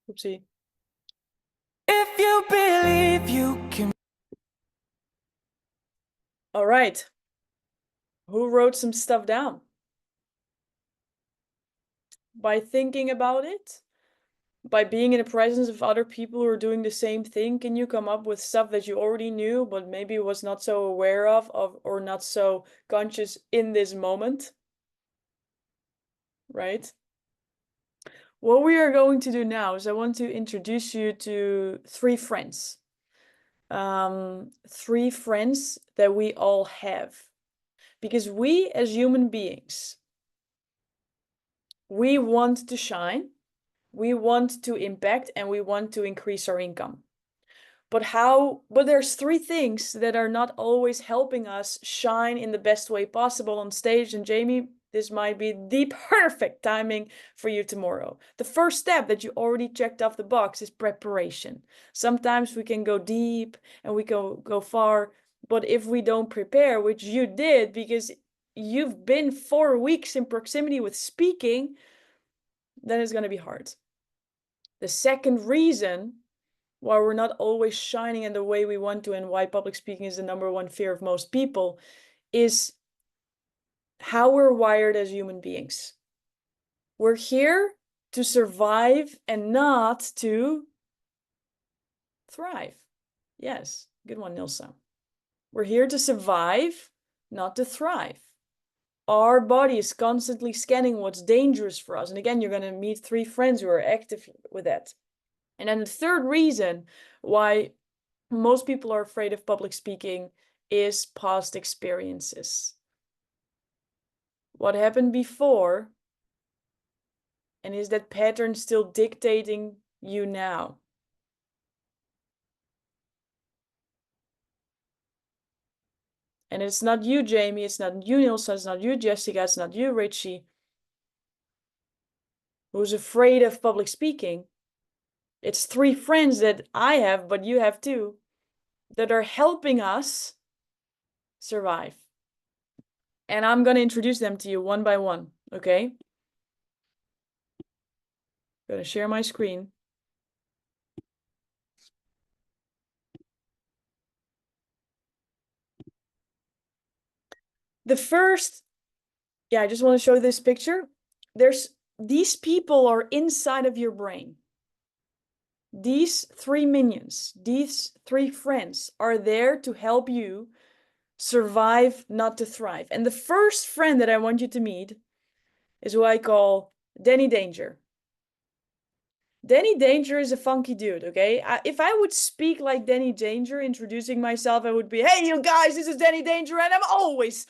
Oopsie. If you believe you can. All right. Who wrote some stuff down? By thinking about it, by being in the presence of other people who are doing the same thing, can you come up with stuff that you already knew, but maybe was not so aware of or not so conscious in this moment? Right? What we are going to do now is I want to introduce you to three friends. Three friends that we all have. Because we as human beings, we want to shine, we want to impact, and we want to increase our income. But there's three things that are not always helping us shine in the best way possible on stage. And Jamie, this might be the perfect timing for you tomorrow. The first step that you already checked off the box is preparation. Sometimes we can go deep and we can go far, but if we don't prepare, which you did because you've been 4 weeks in proximity with speaking, then it's going to be hard. The second reason why we're not always shining in the way we want to and why public speaking is the number one fear of most people is how we're wired as human beings. We're here to survive and not to thrive. Yes, good one, Nilsa. We're here to survive, not to thrive. Our body is constantly scanning what's dangerous for us. And again, you're going to meet three friends who are active with that. And then the third reason why most people are afraid of public speaking is past experiences. What happened before, and is that pattern still dictating you now? And it's not you, Jamie, it's not you, Nilsa, it's not you, Jessica, it's not you, Richie, who's afraid of public speaking. It's three friends that I have, but you have too, that are helping us survive. And I'm going to introduce them to you one by one, okay? I'm going to share my screen. The first, I just want to show this picture. These people are inside of your brain. These three minions, these three friends are there to help you survive, not to thrive. And the first friend that I want you to meet is who I call Danny Danger. Danny Danger is a funky dude, okay? If I would speak like Danny Danger, introducing myself, I would be, hey, you guys, this is Danny Danger, and I'm always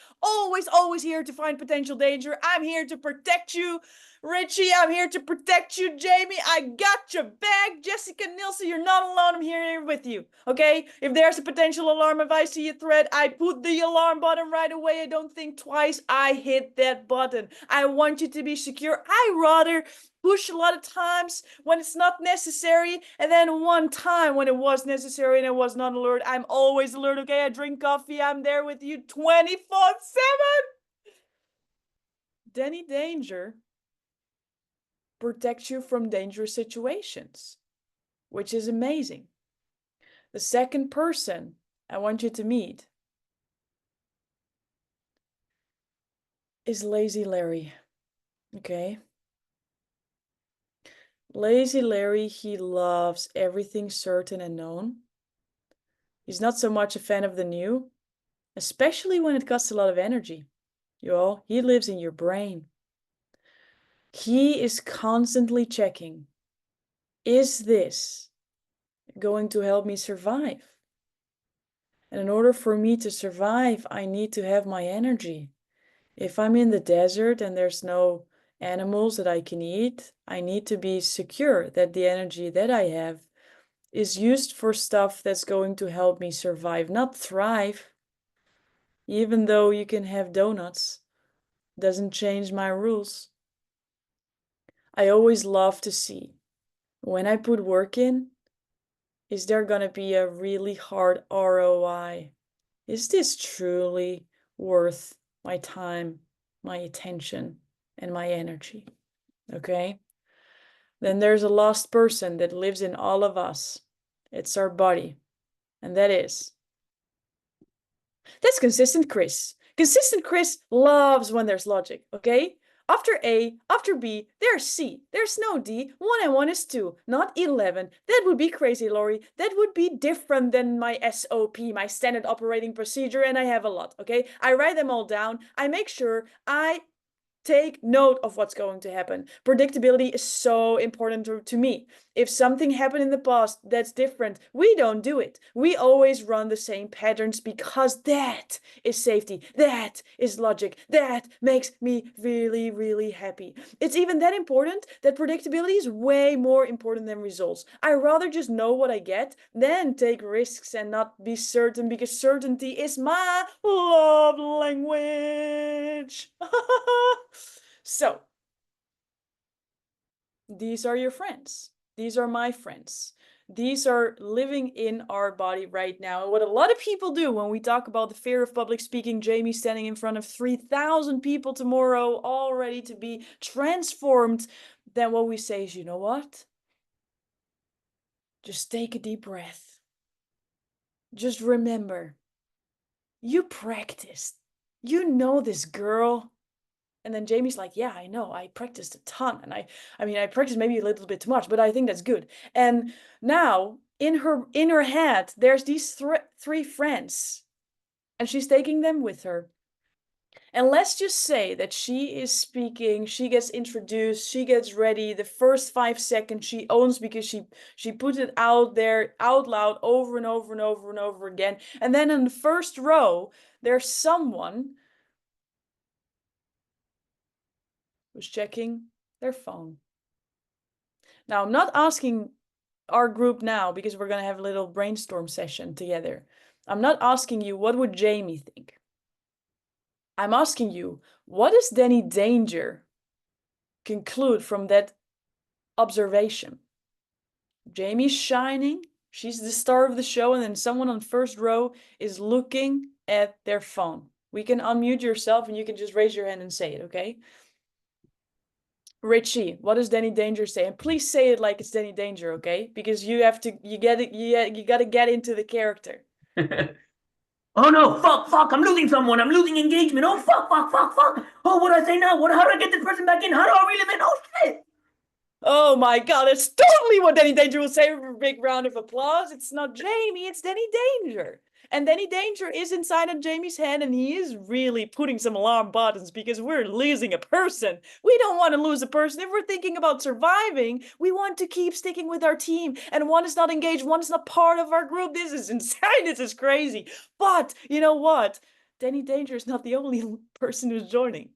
here to find potential danger. I'm here to protect you, Richie. I'm here to protect you, Jamie. I got your back. Jessica, Nilsa, you're not alone. I'm here with you, okay? If there's a potential alarm, if I see a threat, I put the alarm button right away. I don't think twice. I hit that button. I want you to be secure. I rather push a lot of times when it's not necessary, and then one time when it was necessary and it was not alert. I'm always alert, okay? I drink coffee, I'm there with you 24/7. Danny Danger protects you from dangerous situations, which is amazing. The second person I want you to meet is Lazy Larry, okay? Lazy Larry, he loves everything certain and known. He's not so much a fan of the new, especially when it costs a lot of energy. He lives in your brain. He is constantly checking, is this going to help me survive? And in order for me to survive, I need to have my energy. If I'm in the desert and there's no animals that I can eat, I need to be secure that the energy that I have is used for stuff that's going to help me survive, not thrive. Even though you can have donuts, doesn't change my rules. I always love to see, when I put work in, is there going to be a really hard ROI? Is this truly worth my time, my attention, and my energy? Okay? Then there's a lost person that lives in all of us. It's our body. And that's consistent Chris. Consistent Chris loves when there's logic, okay? After A, after B, there's C. There's no D. 1 and 1 is 2, not 11. That would be crazy, Laurie. That would be different than my SOP, my standard operating procedure, and I have a lot, okay? I write them all down. I make sure I take note of what's going to happen. Predictability is so important to me. If something happened in the past that's different, we don't do it. We always run the same patterns because that is safety. That is logic. That makes me really, really happy. It's even that important that predictability is way more important than results. I rather just know what I get than take risks and not be certain, because certainty is my love language. So, these are your friends. These are my friends. These are living in our body right now. And what a lot of people do when we talk about the fear of public speaking, Jamie standing in front of 3,000 people tomorrow, all ready to be transformed, then what we say is, you know what? Just take a deep breath. Just remember, you practiced. You know this, girl. And then Jamie's like, yeah, I know, I practiced a ton. And I mean, I practiced maybe a little bit too much, but I think that's good. And now in her head, there's these three friends, and she's taking them with her. And let's just say that she is speaking, she gets introduced, she gets ready. The first 5 seconds she owns because she put it out there out loud over and over and over and over again. And then in the first row, there's someone who's checking their phone. Now, I'm not asking our group now, because we're going to have a little brainstorm session together. I'm not asking you, what would Jamie think? I'm asking you, what does Danny Danger conclude from that observation? Jamie's shining, she's the star of the show, and then someone on first row is looking at their phone. We can unmute yourself and you can just raise your hand and say it, okay? Richie, what does Danny Danger say? And please say it like it's Danny Danger, okay? Because you gotta get into the character. Oh no, fuck, I'm losing someone, I'm losing engagement. Oh fuck. Oh, what do I say now? How do I get this person back in? How do I reel him in? Oh shit. Oh my God, it's totally what Danny Danger would say with a big round of applause. It's not Jamie, it's Danny Danger. And Danny Danger is inside of Jamie's head, and he is really putting some alarm buttons because we're losing a person. We don't want to lose a person. If we're thinking about surviving, we want to keep sticking with our team. And one is not engaged, one is not part of our group. This is insane. This is crazy. But you know what? Danny Danger is not the only person who's joining.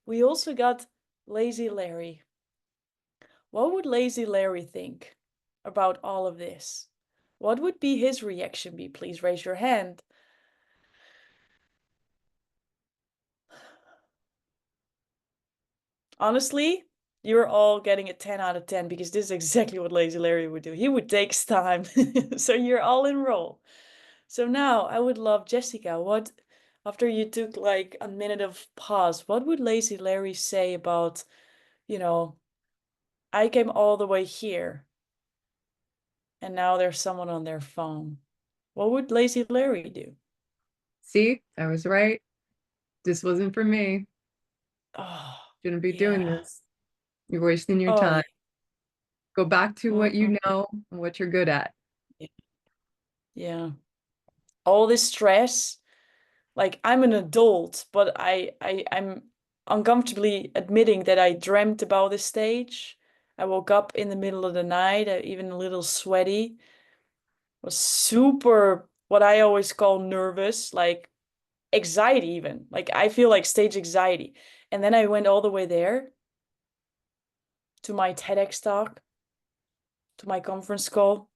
We also got Lazy Larry. What would Lazy Larry think about all of this? What would be his reaction be? Please raise your hand. Honestly, you're all getting a 10 out of 10 because this is exactly what Lazy Larry would do. He would take his time. So you're all enrolled. So now I would love, Jessica, what, after you took like a minute of pause, what would Lazy Larry say about, you know, I came all the way here and now there's someone on their phone. What would Lazy Larry do? See, I was right. This wasn't for me. Oh, Shouldn't be doing yeah. this. You're wasting your Oh, time. Go back to what you Mhm. know and what you're good at. Yeah. All this stress, like I'm an adult, but I'm uncomfortably admitting that I dreamt about this stage. I woke up in the middle of the night, even a little sweaty. Was super, what I always call nervous, like anxiety even. Like I feel like stage anxiety. And then I went all the way there to my TEDx talk, to my conference call.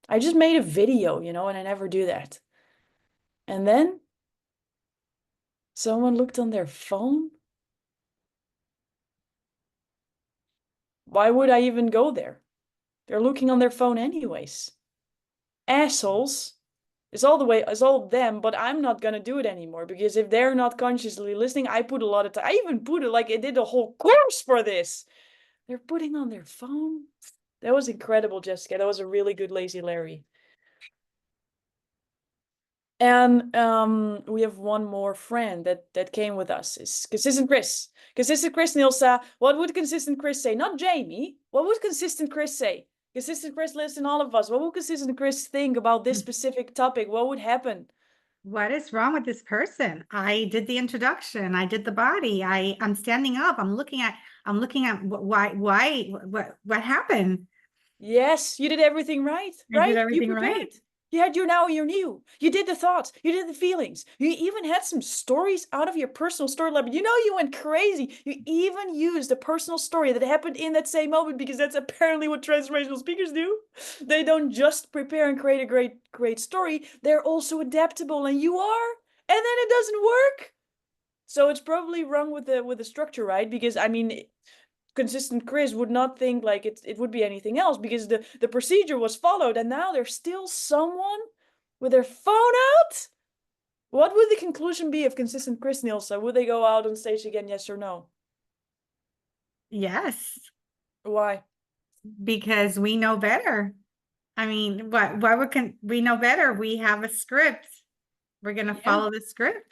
I just made a video, and I never do that. And then someone looked on their phone. Why would I even go there? They're looking on their phone anyways. Assholes. It's all them, but I'm not gonna do it anymore because if they're not consciously listening, I put a lot of time. I even put it like I did a whole course for this. They're putting on their phone. That was incredible, Jessica. That was a really good Lazy Larry. And we have one more friend that came with us. Is Consistent Chris. Consistent Chris, Nilsa. What would Consistent Chris say? Not Jamie. What would Consistent Chris say? Consistent Chris lives in all of us. What would Consistent Chris think about this specific topic? What would happen? What is wrong with this person? I did the introduction. I did the body. I'm standing up. I'm looking at what happened? Yes, you did everything right. I Right? did everything You prepared. right. You had your now, your new. You did the thoughts. You did the feelings. You even had some stories out of your personal story lab. You know, you went crazy. You even used a personal story that happened in that same moment, because that's apparently what transformational speakers do. They don't just prepare and create a great story. They're also adaptable, and you are. And then it doesn't work. So it's probably wrong with the structure, right? Because I mean, Consistent Chris would not think like it would be anything else, because the procedure was followed, and now there's still someone with their phone out. What would the conclusion be of Consistent Chris, Nilsa? Would they go out on stage again, yes or no? Yes, Why? because we know better. I mean, why we know better? We have a script. We're gonna Yeah. follow the script.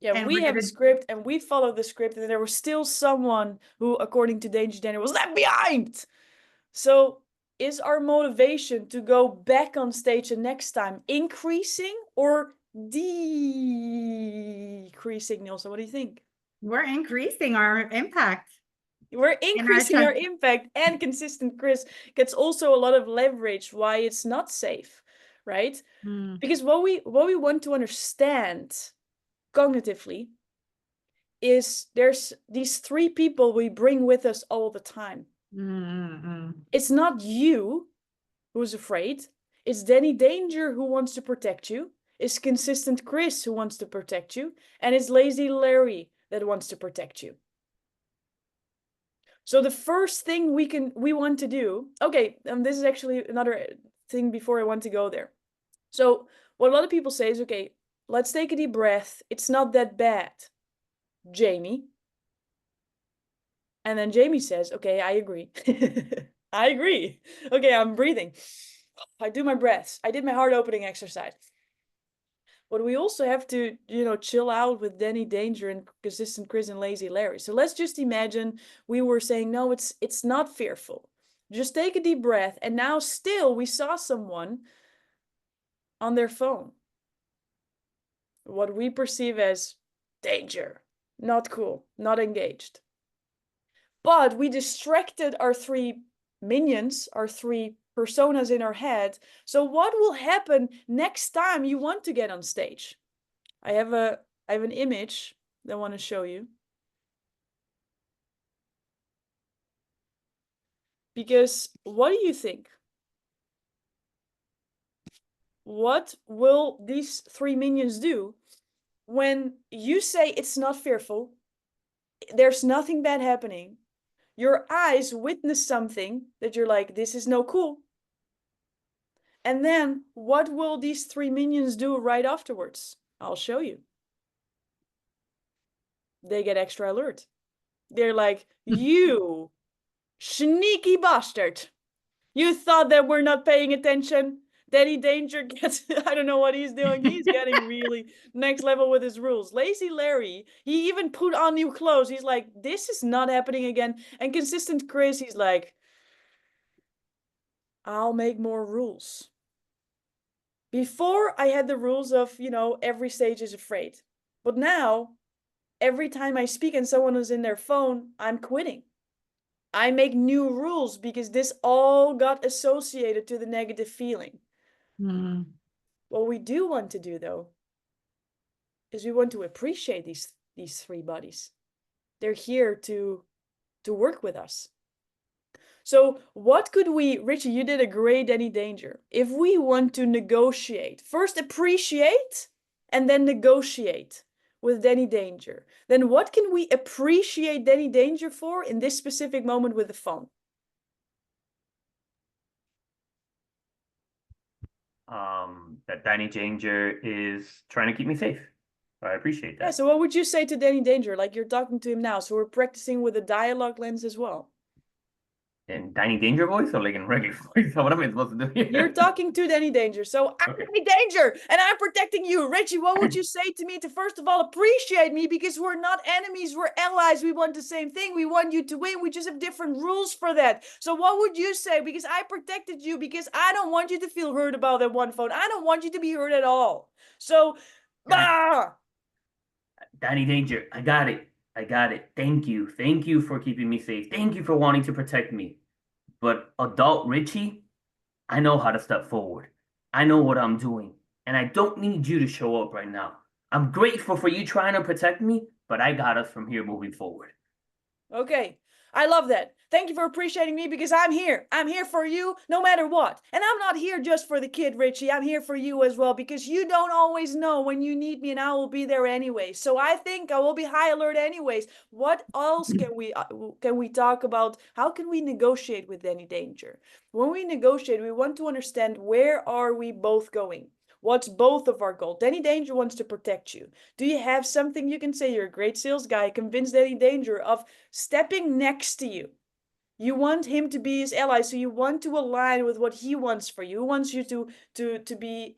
Yeah, And we we're have a gonna- script and we followed the script, and there was still someone who, according to Danger Daniel, was left behind. So is our motivation to go back on stage the next time increasing or decreasing, Nilsa? What do you think? We're increasing our impact. We're increasing our time. impact, and Consistent Chris gets also a lot of leverage why it's not safe, right? Hmm. Because what we want to understand cognitively is there's these three people we bring with us all the time. Mm-mm. It's not you who's afraid. It's Danny Danger who wants to protect you. It's Consistent Chris who wants to protect you. And it's Lazy Larry that wants to protect you. So the first thing we want to do, okay, this is actually another thing before I want to go there. So what a lot of people say is, okay, let's take a deep breath. It's not that bad, Jamie. And then Jamie says, okay, I agree. I agree. Okay, I'm breathing. I do my breaths. I did my heart opening exercise. But we also have to, chill out with Danny Danger and Consistent Chris and Lazy Larry. So let's just imagine we were saying, no, it's not fearful. Just take a deep breath. And now still we saw someone on their phone. What we perceive as danger, not cool, not engaged. But we distracted our three minions, our three personas in our head. So what will happen next time you want to get on stage? I have an image that I want to show you. Because what do you think? What will these three minions do when you say it's not fearful, there's nothing bad happening, your eyes witness something that you're like, this is no cool. And then what will these three minions do right afterwards? I'll show you. They get extra alert. They're like, you sneaky bastard. You thought that we're not paying attention? Danny Danger gets, I don't know what he's doing. He's getting really next level with his rules. Lazy Larry, he even put on new clothes. He's like, this is not happening again. And Consistent Chris, he's like, I'll make more rules. Before I had the rules of, every stage is afraid. But now, every time I speak and someone is in their phone, I'm quitting. I make new rules because this all got associated to the negative feeling. Hmm. What we do want to do, though, is we want to appreciate these three bodies. They're here to work with us. So what could Richie, you did a great Danny Danger. If we want to negotiate, first appreciate and then negotiate with Danny Danger, then what can we appreciate Danny Danger for in this specific moment with the phone? That Danny Danger is trying to keep me safe. I appreciate that. Yeah, so what would you say to Danny Danger? Like you're talking to him now, so we're practicing with a dialogue lens as well. in Danny Danger voice or like in regular voice? What am I supposed to do here? You're talking to Danny Danger. So I'm Okay. Danny Danger and I'm protecting you. Richie, what would you say to me to first of all appreciate me because we're not enemies, we're allies. We want the same thing. We want you to win. We just have different rules for that. So what would you say? Because I protected you because I don't want you to feel hurt about that one phone. I don't want you to be hurt at all. So, bah! Danny Danger, I got it. I got it. Thank you. Thank you for keeping me safe. Thank you for wanting to protect me. But adult Richie, I know how to step forward. I know what I'm doing. And I don't need you to show up right now. I'm grateful for you trying to protect me, but I got us from here moving forward. Okay, I love that. Thank you for appreciating me because I'm here. I'm here for you no matter what. And I'm not here just for the kid, Richie. I'm here for you as well because you don't always know when you need me and I will be there anyway. So I think I will be high alert anyways. What else can we talk about? How can we negotiate with Danny Danger? When we negotiate, we want to understand where are we both going? What's both of our goal? Danny Danger wants to protect you. Do you have something you can say? You're a great sales guy. Convince Danny Danger of stepping next to you. You want him to be his ally, so you want to align with what he wants for you. He wants you to be.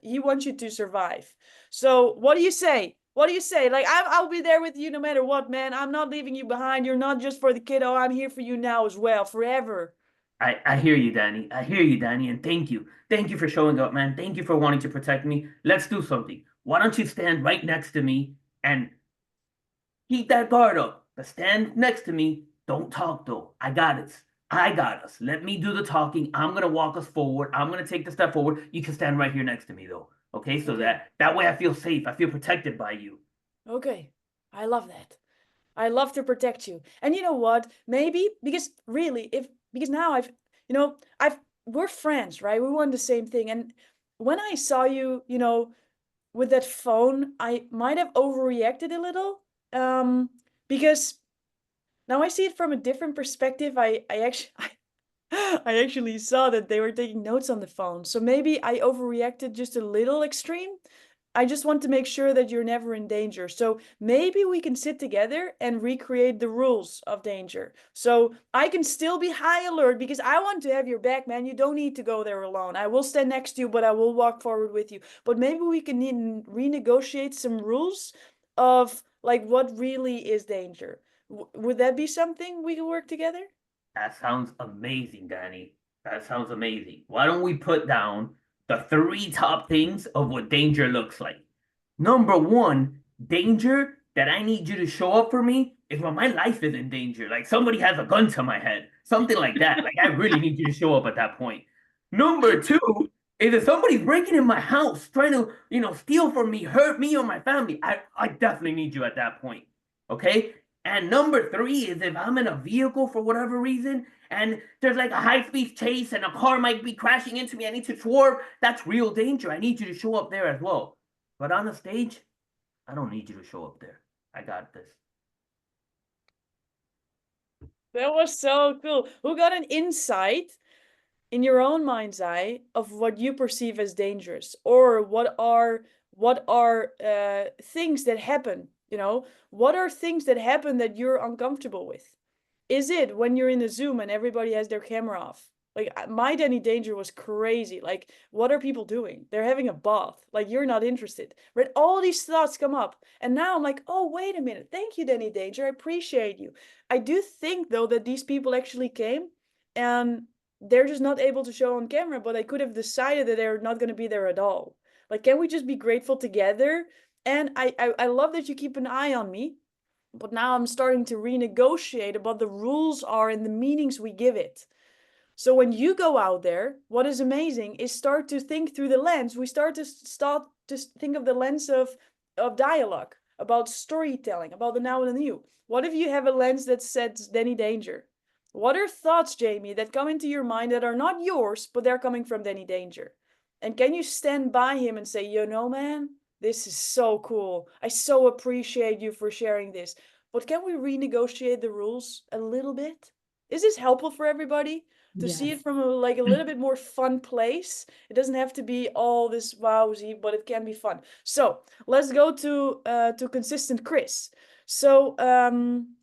He wants you to survive. So what do you say? What do you say? Like I'll be there with you no matter what, man. I'm not leaving you behind. You're not just for the kiddo. I'm here for you now as well, forever. I hear you, Danny. I hear you, Danny, and thank you. Thank you for showing up, man. Thank you for wanting to protect me. Let's do something. Why don't you stand right next to me and keep that guard up? But stand next to me. Don't talk though. I got it. I got us. Let me do the talking. I'm gonna walk us forward. I'm gonna take the step forward. You can stand right here next to me though. Okay, so Okay. that way I feel safe. I feel protected by you. Okay, I love that. I love to protect you. And you know what? Maybe because really, because now we're friends, right? We want the same thing. And when I saw you, with that phone, I might have overreacted a little. Because now I see it from a different perspective. I actually I actually saw that they were taking notes on the phone. So maybe I overreacted just a little extreme. I just want to make sure that you're never in danger. So maybe we can sit together and recreate the rules of danger. So I can still be high alert because I want to have your back, man. You don't need to go there alone. I will stand next to you, but I will walk forward with you. But maybe we can renegotiate some rules of like what really is danger. Would that be something we could work together? That sounds amazing, Danny. That sounds amazing. Why don't we put down the 3 top things of what danger looks like? Number 1, danger that I need you to show up for me is when my life is in danger. Like somebody has a gun to my head, something like that. Like I really need you to show up at that point. Number 2 is if somebody's breaking in my house, trying to, steal from me, hurt me or my family. I definitely need you at that point. Okay? And number 3 is if I'm in a vehicle for whatever reason and there's like a high-speed chase and a car might be crashing into me, I need to swerve. That's real danger. I need you to show up there as well. But on the stage, I don't need you to show up there. I got this. That was so cool. Who got an insight in your own mind's eye of what you perceive as dangerous, or what are things that happen? What are things that happen that you're uncomfortable with? Is it when you're in a Zoom and everybody has their camera off? Like my Danny Danger was crazy. Like, what are people doing? They're having a bath. Like, you're not interested. Right? All these thoughts come up. And now I'm like, oh, wait a minute. Thank you, Danny Danger. I appreciate you. I do think, though, that these people actually came and they're just not able to show on camera, but I could have decided that they're not going to be there at all. Like, can we just be grateful together? And I love that you keep an eye on me. But now I'm starting to renegotiate about the rules are and the meanings we give it. So when you go out there, what is amazing is start to think through the lens. We start to think of the lens of dialogue, about storytelling, about the now and the new. What if you have a lens that says Danny Danger? What are thoughts, Jamie, that come into your mind that are not yours, but they're coming from Danny Danger? And can you stand by him and say, man, this is so cool. I so appreciate you for sharing this. But can we renegotiate the rules a little bit? Is this helpful for everybody to see it from a little bit more fun place? It doesn't have to be all this wowsy, but it can be fun. So let's go to consistent Chris. So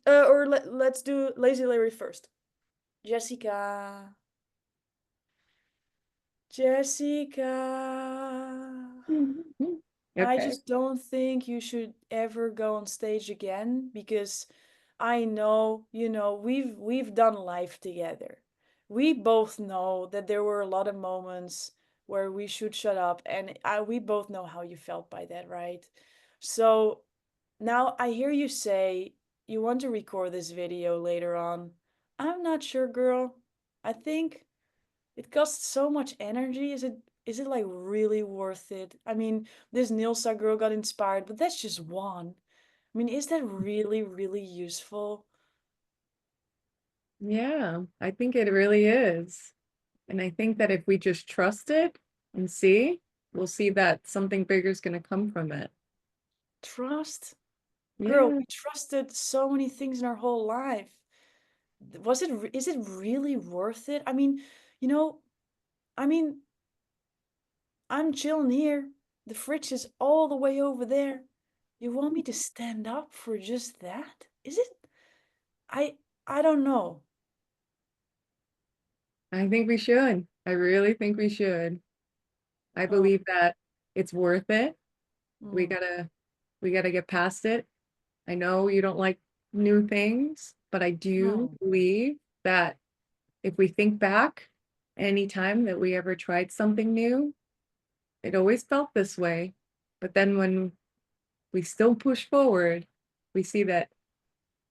let's do Lazy Larry first. Jessica. Jessica. I Okay. just don't think you should ever go on stage again because I know, we've done life together. We both know that there were a lot of moments where we should shut up, and we both know how you felt by that, right? So now I hear you say you want to record this video later on. I'm not sure, girl. I think it costs so much energy. Is it like really worth it? I mean, this Nilsa girl got inspired, but that's just one. I mean, is that really, really useful? Yeah, I think it really is. And I think that if we just trust it and see, we'll see that something bigger is going to come from it. Trust? Girl, Yeah, we trusted so many things in our whole life. Is it really worth it? I mean, you know, I mean, I'm chilling here. The fridge is all the way over there. You want me to stand up for just that? Is it? I I don't know. I think we should. I really think we should. I Oh, believe that it's worth it. We mm, gotta we gotta get past it. I know you don't like new things, but I do no. believe that if we think back, any time that we ever tried something new, it always felt this way. But then when we still push forward, we see that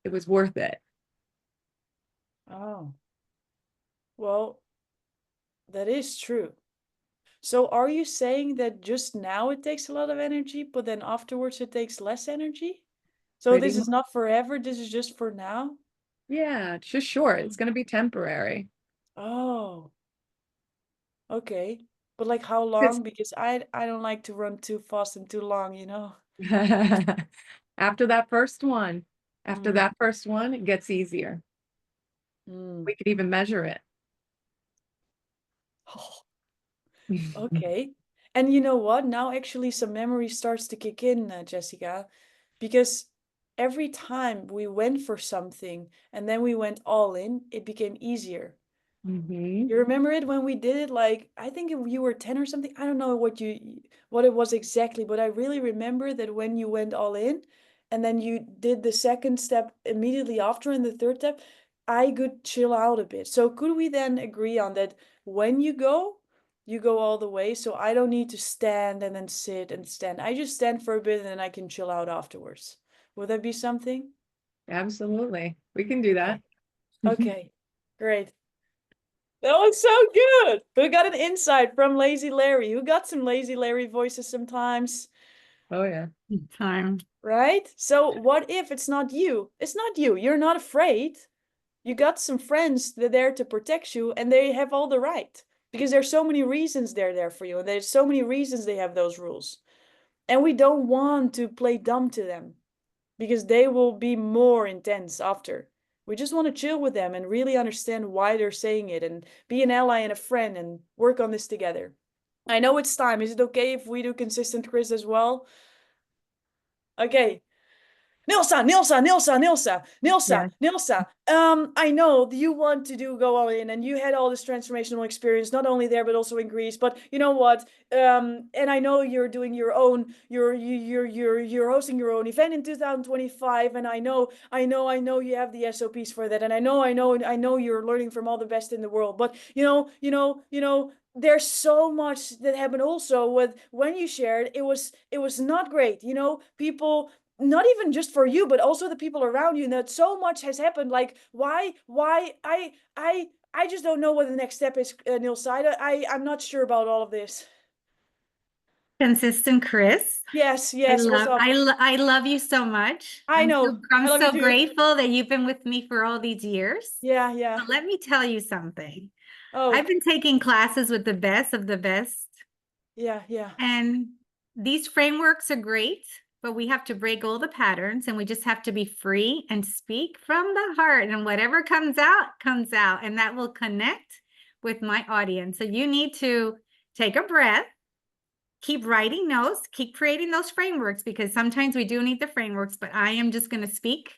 it was worth it. Oh, well, that is true. So are you saying that just now it takes a lot of energy, but then afterwards it takes less energy? So Pretty this is much. not forever, this is just for now? Yeah, it's just short. It's Mm. gonna be temporary. Oh, okay. But like how Because long? Because I don't like to run too fast and too long, you know? after that first one, after Mm. that first one, it gets easier. Mm. We could even measure it. Okay. And you know what? Now actually some memory starts to kick in, Jessica, because every time we went for something and then we went all in, it became easier. Hmm. You remember it when we did it? Like, I think you were 10 or something. I don't know what it was exactly, but I really remember that when you went all in and then you did the second step immediately after and the third step, I could chill out a bit. So could we then agree on that when you go all the way, so I don't need to stand and then sit and stand. I just stand for a bit and then I can chill out afterwards. Would that be something? Absolutely. We can do that. Okay. Okay. Great. That was so good. Who got an insight from Lazy Larry? Who got some Lazy Larry voices sometimes? Oh yeah. Time. Right? So what if it's not you? It's not you. You're not afraid. You got some friends that are there to protect you, and they have all the right. Because there's so many reasons they're there for you, and there's so many reasons they have those rules. And we don't want to play dumb to them because they will be more intense after. We just want to chill with them and really understand why they're saying it and be an ally and a friend and work on this together. I know it's time. Is it okay if we do consistent quiz as well? Okay. Nilsa, Nilsa, Nilsa, Nilsa, Nilsa, Yes. Nilsa. I know you want to go all in, and you had all this transformational experience, not only there but also in Greece. But you know what? And I know you're doing your own. You're hosting your own event in 2025, and I know you have the SOPs for that, and I know you're learning from all the best in the world. But there's so much that happened also with when you shared. It was not great. People, not even just for you but also the people around you, and that so much has happened. Like, why I just don't know what the next step is, Nils. I'm not sure about all of this. Consistent Chris. Yes, yes, what's up? I love you so much. I know, I'm I love you so too. grateful that you've been with me for all these years. Yeah, yeah. But let me tell you something. I've Oh, been taking classes with the best of the best, yeah, yeah. and these frameworks are great, but we have to break all the patterns and we just have to be free and speak from the heart, and whatever comes out, and that will connect with my audience. So you need to take a breath, keep writing notes, keep creating those frameworks, because sometimes we do need the frameworks, but I am just going to speak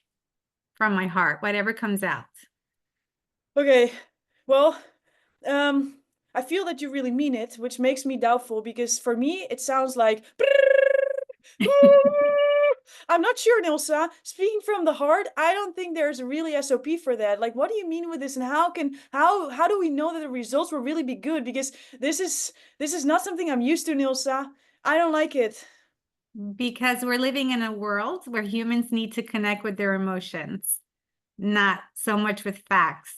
from my heart, whatever comes out. Okay, well, I feel that you really mean it, which makes me doubtful because for me it sounds like I'm not sure, Nilsa. Speaking from the heart, I don't think there's a really SOP for that. Like, what do you mean with this, and how do we know that the results will really be good? Because this is not something I'm used to, Nilsa. I don't like it. Because we're living in a world where humans need to connect with their emotions, not so much with facts.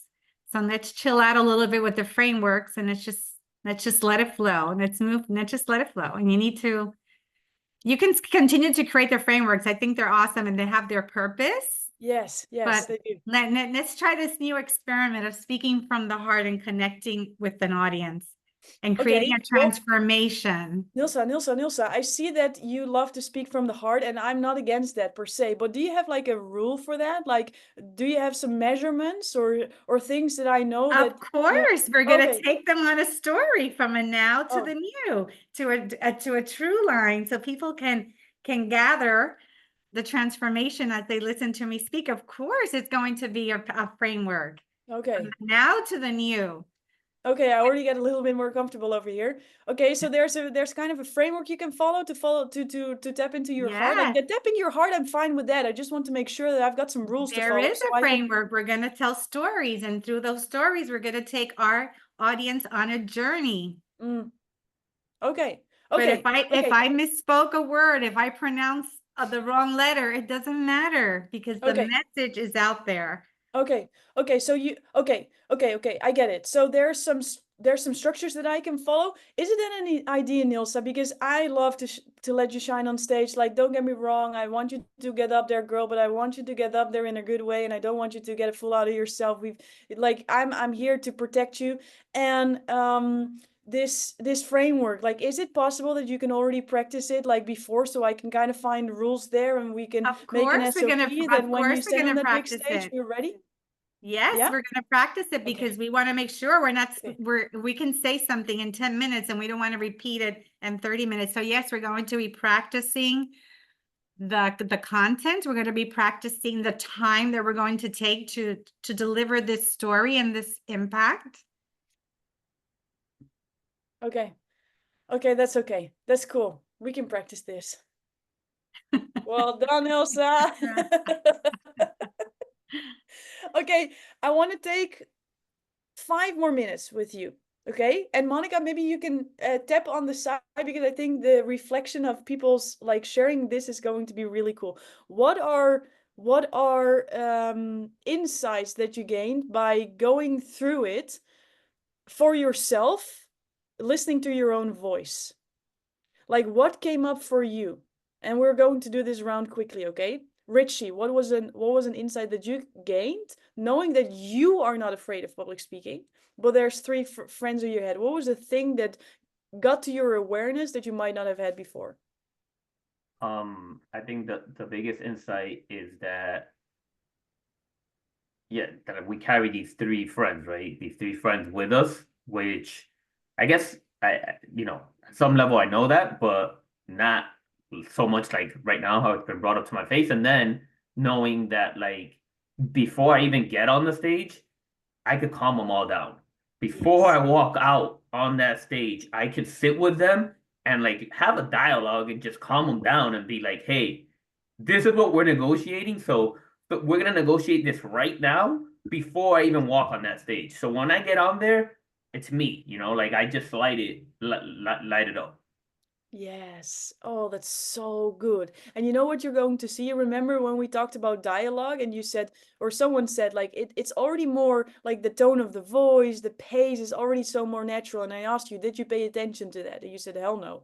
So let's chill out a little bit with the frameworks and let's just let it flow. And let's just let it flow. And you can continue to create the frameworks. I think they're awesome and they have their purpose. Yes, But they do. let's try this new experiment of speaking from the heart and connecting with an audience and creating Okay, a well, transformation. Nilsa, I see that you love to speak from the heart, and I'm not against that per se, but do you have like a rule for that? Like, do you have some measurements or things that I know that, Of course, we're going to okay. take them on a story from a now to Oh. the new, to a true line, so people can gather the transformation as they listen to me speak. Of course, it's going to be a framework from Okay. the now to the new. Okay, I already get a little bit more comfortable over here. Okay, so there's kind of a framework you can follow to tap into your heart. Like, Yes, yeah, tapping your heart, I'm fine with that. I just want to make sure that I've got some rules to there follow is so a I can. framework. We're going to tell stories, and through those stories, we're going to take our audience on a journey. Mm. Okay. But if Okay. I misspoke a word, if I pronounce the wrong letter, it doesn't matter because the Okay. message is out there. Okay. So you okay. I get it. So there's some structures that I can follow. Is it then any idea, Nilsa? Because I love to let you shine on stage. Like, don't get me wrong, I want you to get up there, girl, but I want you to get up there in a good way, and I don't want you to get it full out of yourself. I'm here to protect you, and this framework, like, is it possible that you can already practice it like before, so I can kind of find rules there, and we can Of make an course, SOP that when you stand on that big practice stage, it. we're ready? Yes, Yeah? we're going to practice it Okay. because we want to make sure we're not, Okay. we can say something in 10 minutes and we don't want to repeat it in 30 minutes. So yes, we're going to be practicing the content. We're going to be practicing the time that we're going to take to deliver this story and this impact. Okay. Okay, that's okay. That's cool. We can practice this. Well done, Elsa. Okay, I want to take 5 more minutes with you. Okay, and Monica, maybe you can tap on the side because I think the reflection of people's like sharing this is going to be really cool. What are insights that you gained by going through it for yourself, listening to your own voice? Like, what came up for you? And we're going to do this round quickly, okay? Richie, what was an insight that you gained knowing that you are not afraid of public speaking, but there's 3 friends in your head? What was the thing that got to your awareness that you might not have had before? I think the biggest insight is that that we carry these 3 friends, right? These 3 friends with us, which I guess at some level I know that, but not so much like right now how it's been brought up to my face. And then knowing that like before I even get on the stage, I could calm them all down. Before I walk out on that stage, I could sit with them and like have a dialogue and just calm them down and be like, hey, this is what we're negotiating. So but we're gonna negotiate this right now before I even walk on that stage. So when I get on there, it's me, like I just light it up. Yes. Oh, that's so good. And you know what you're going to see? Remember when we talked about dialogue and you said, or someone said, like, it's already more like the tone of the voice, the pace is already so more natural. And I asked you, did you pay attention to that? And you said, hell no.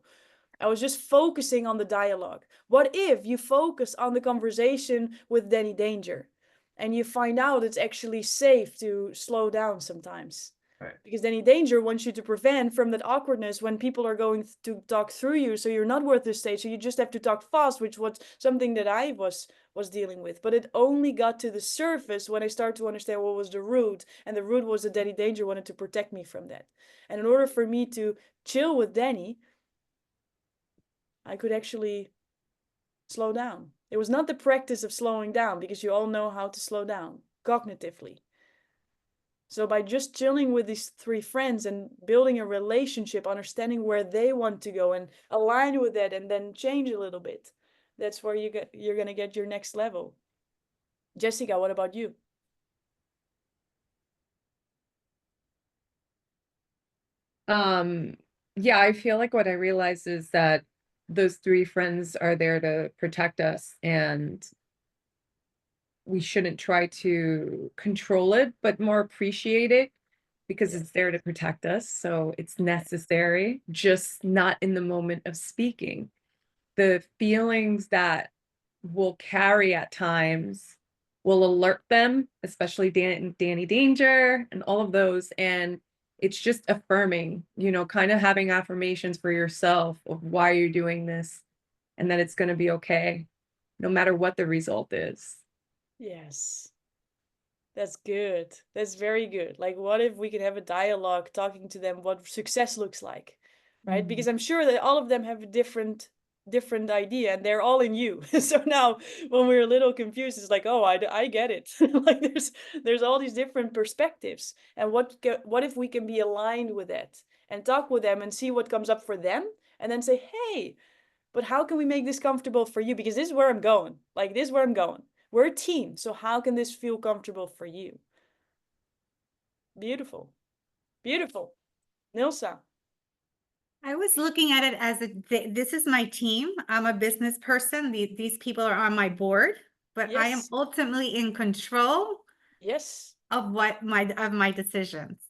I was just focusing on the dialogue. What if you focus on the conversation with Danny Danger and you find out it's actually safe to slow down sometimes? Right. Because Danny Danger wants you to prevent from that awkwardness when people are going to talk through you, so you're not worth the stage. So you just have to talk fast, which was something that I was dealing with. But it only got to the surface when I started to understand what was the root, and the root was that Danny Danger wanted to protect me from that. And in order for me to chill with Danny, I could actually slow down. It was not the practice of slowing down, because you all know how to slow down cognitively. So by just chilling with these three friends and building a relationship, understanding where they want to go and align with that and then change a little bit, that's where you're going to get your next level. Jessica, what about you? Yeah, I feel like what I realized is that those three friends are there to protect us, and we shouldn't try to control it, but more appreciate it because it's there to protect us. So it's necessary, just not in the moment of speaking. The feelings that we'll carry at times will alert them, especially Danny Danger and all of those. And it's just affirming, you know, kind of having affirmations for yourself of why you're doing this and that it's going to be okay, no matter what the result is. Yes. That's good. That's very good. Like, what if we could have a dialogue talking to them what success looks like, right? Because I'm sure that all of them have a different idea and they're all in you. So now when we're a little confused, it's like, oh, I get it. Like there's all these different perspectives. And what if we can be aligned with that and talk with them and see what comes up for them and then say, hey, but how can we make this comfortable for you? Because this is where I'm going. Like, this is where I'm going. We're a team, so how can this feel comfortable for you? Beautiful. Beautiful. Nilsa. I was looking at it as this is my team. I'm a business person. These people are on my board, but I am Yes. ultimately in control Yes. of my decisions.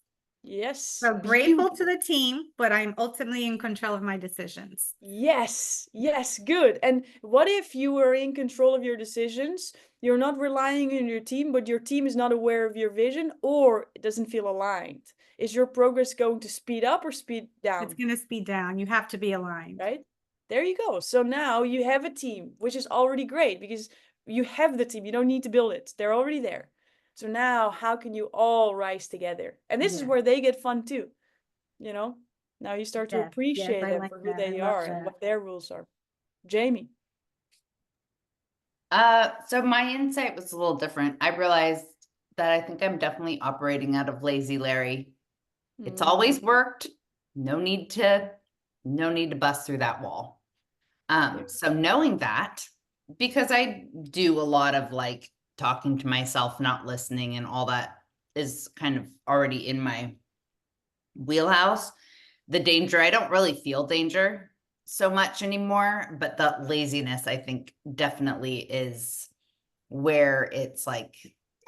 Yes. So grateful to the team, but I'm ultimately in control of my decisions. Yes. Yes. Good. And what if you were in control of your decisions? You're not relying on your team, but your team is not aware of your vision or it doesn't feel aligned. Is your progress going to speed up or speed down? It's going to speed down. You have to be aligned. Right? There you go. So now you have a team, which is already great because you have the team. You don't need to build it. They're already there. So now how can you all rise together? And this is Yeah. where they get fun too. You know, now you start to Yes, appreciate I them like for who that. they I love are and that. what their rules are. Jamie. So my insight was a little different. I realized that I think I'm definitely operating out of lazy Larry. It's always worked. No need to bust through that wall. So knowing that, because I do a lot of like talking to myself, not listening, and all that is kind of already in my wheelhouse. The danger, I don't really feel danger so much anymore, but the laziness, I think, definitely is where it's like,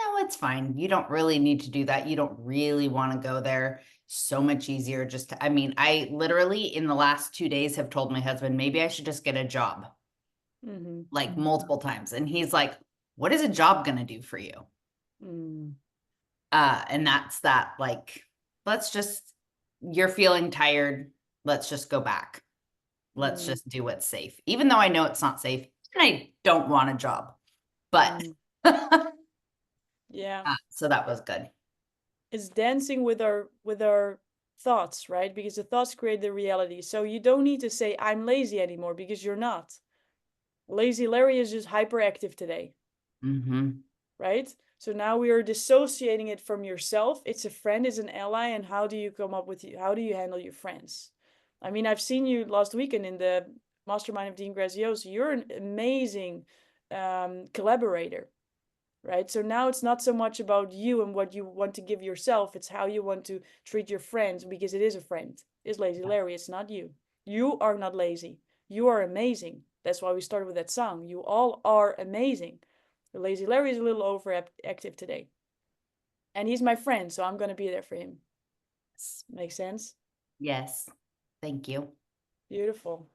no, it's fine. You don't really need to do that. You don't really want to go there. So much easier just to, I mean, I literally in the last 2 days have told my husband, maybe I should just get a job, like multiple times. And he's like, what is a job going to do for you? And that's that, like, you're feeling tired. Let's just go back. Let's just do what's safe. Even though I know it's not safe and I don't want a job, but Yeah. So that was good. It's dancing with our thoughts, right? Because the thoughts create the reality. So you don't need to say I'm lazy anymore because you're not. Lazy Larry is just hyperactive today. Right? So now we are dissociating it from yourself. It's a friend, it's an ally, and how do you how do you handle your friends? I mean, I've seen you last weekend in the mastermind of Dean Graziosi. You're an amazing collaborator, right? So now it's not so much about you and what you want to give yourself, it's how you want to treat your friends, because it is a friend. It's Lazy Larry, it's not you. You are not lazy. You are amazing. That's why we started with that song. You all are amazing. Lazy Larry is a little overactive today. And he's my friend, so I'm going to be there for him. Makes sense? Yes. Thank you. Beautiful.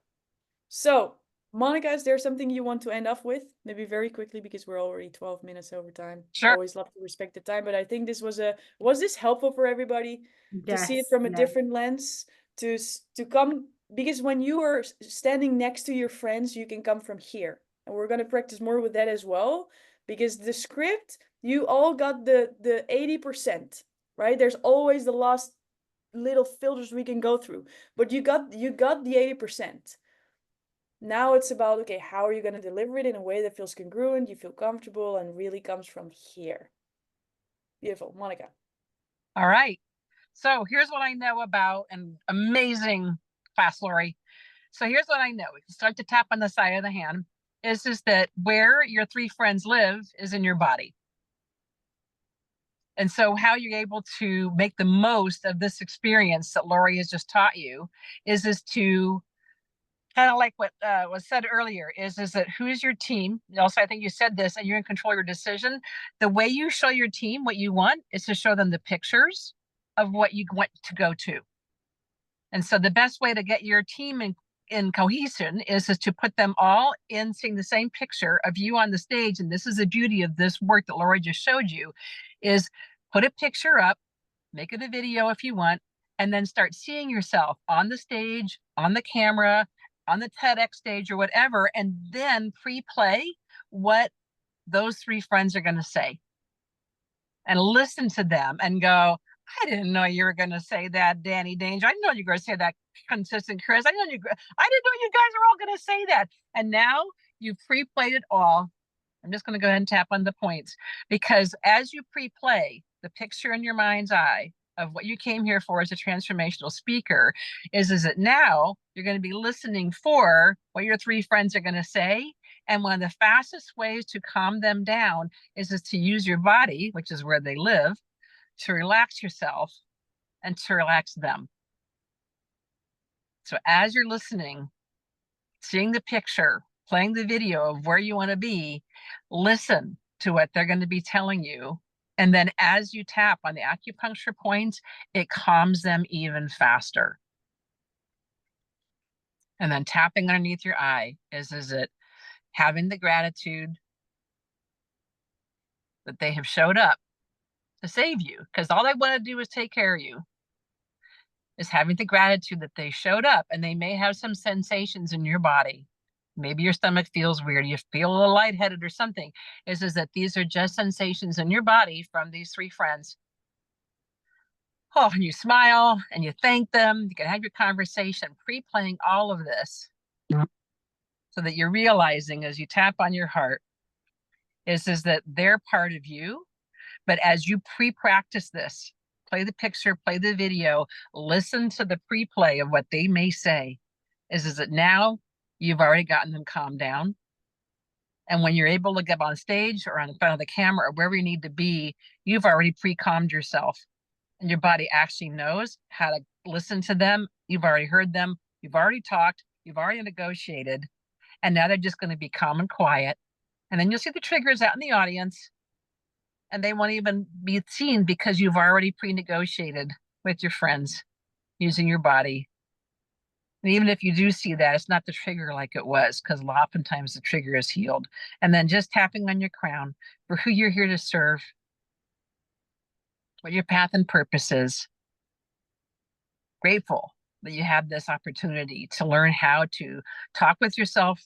So, Monica, is there something you want to end off with? Maybe very quickly, because we're already 12 minutes over time. Sure. Always love to respect the time, but I think this was this helpful for everybody to see it from a different lens, to come, because when you are standing next to your friends, you can come from here. And we're going to practice more with that as well, because the script, you all got the 80%, right? There's always the last little filters we can go through, but you got the 80%. Now it's about, okay, how are you going to deliver it in a way that feels congruent, you feel comfortable, and really comes from here. Beautiful. Monica. All right. So here's what I know about an amazing class, Lori. So here's what I know. We can start to tap on the side of the hand. Is that where your three friends live is in your body. And so how you're able to make the most of this experience that Lori has just taught you is to kind of like what was said earlier is that who's your team. Also, I think you said this, and you're in control of your decision. The way you show your team what you want is to show them the pictures of what you want to go to. And so the best way to get your team in cohesion is to put them all in seeing the same picture of you on the stage. And this is the beauty of this work that Lori just showed you, is put a picture up, make it a video if you want, and then start seeing yourself on the stage, on the camera, on the TEDx stage or whatever, and then pre-play what those three friends are going to say. And listen to them and go, I didn't know you were going to say that, Danny Danger. I didn't know you were going to say that, Consistent Chris. I didn't know you guys are all going to say that. And now you've pre-played it all. I'm just going to go ahead and tap on the points, because as you pre-play the picture in your mind's eye of what you came here for as a transformational speaker is that now you're going to be listening for what your three friends are going to say. And one of the fastest ways to calm them down is to use your body, which is where they live, to relax yourself and to relax them. So as you're listening, seeing the picture, playing the video of where you want to be, listen to what they're going to be telling you. And then as you tap on the acupuncture points, it calms them even faster. And then tapping underneath your eye is it having the gratitude that they have showed up to save you, because all they want to do is take care of you. Is having the gratitude that they showed up, and they may have some sensations in your body. Maybe your stomach feels weird, you feel a little lightheaded or something, is that these are just sensations in your body from these three friends. Oh, and you smile and you thank them. You can have your conversation, pre-playing all of this so that you're realizing as you tap on your heart is that they're part of you. But as you pre-practice this, play the picture, play the video, listen to the pre-play of what they may say, is that now you've already gotten them calmed down. And when you're able to get on stage or on the front of the camera or wherever you need to be, you've already pre-calmed yourself. And your body actually knows how to listen to them. You've already heard them. You've already talked. You've already negotiated. And now they're just going to be calm and quiet. And then you'll see the triggers out in the audience. And they won't even be seen because you've already pre-negotiated with your friends using your body. And even if you do see that, it's not the trigger like it was, because oftentimes the trigger is healed. And then just tapping on your crown for who you're here to serve, what your path and purpose is. Grateful that you have this opportunity to learn how to talk with yourself,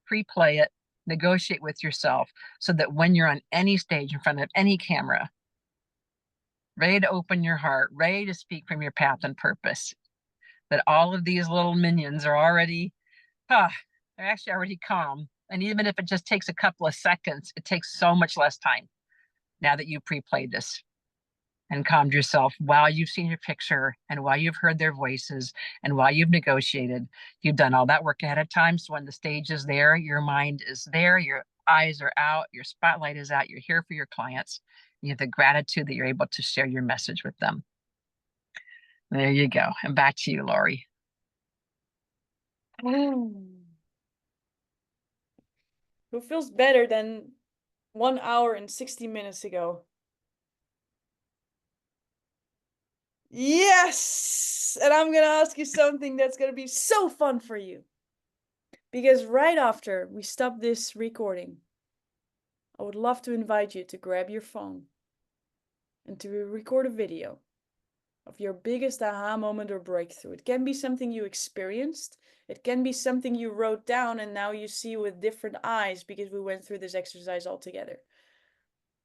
pre-play it, negotiate with yourself, so that when you're on any stage in front of any camera, ready to open your heart, ready to speak from your path and purpose, that all of these little minions are already, they're actually already calm. And even if it just takes a couple of seconds, it takes so much less time now that you pre-played this and calmed yourself while you've seen your picture and while you've heard their voices and while you've negotiated. You've done all that work ahead of time. So when the stage is there, your mind is there, your eyes are out, your spotlight is out, you're here for your clients. You have the gratitude that you're able to share your message with them. There you go. And back to you, Lori. Who feels better than 1 hour and 60 minutes ago? Yes! And I'm going to ask you something that's going to be so fun for you. Because right after we stop this recording, I would love to invite you to grab your phone and to record a video of your biggest aha moment or breakthrough. It can be something you experienced. It can be something you wrote down and now you see with different eyes because we went through this exercise all together.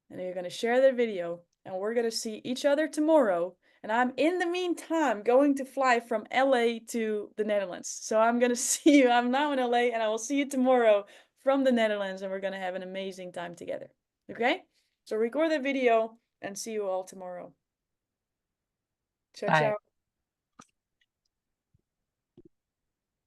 And you're going to share that video and we're going to see each other tomorrow. And I'm in the meantime going to fly from LA to the Netherlands. So I'm going to see you. I'm now in LA and I will see you tomorrow from the Netherlands and we're going to have an amazing time together. Okay? So record the video and see you all tomorrow. Ciao, Bye. ciao.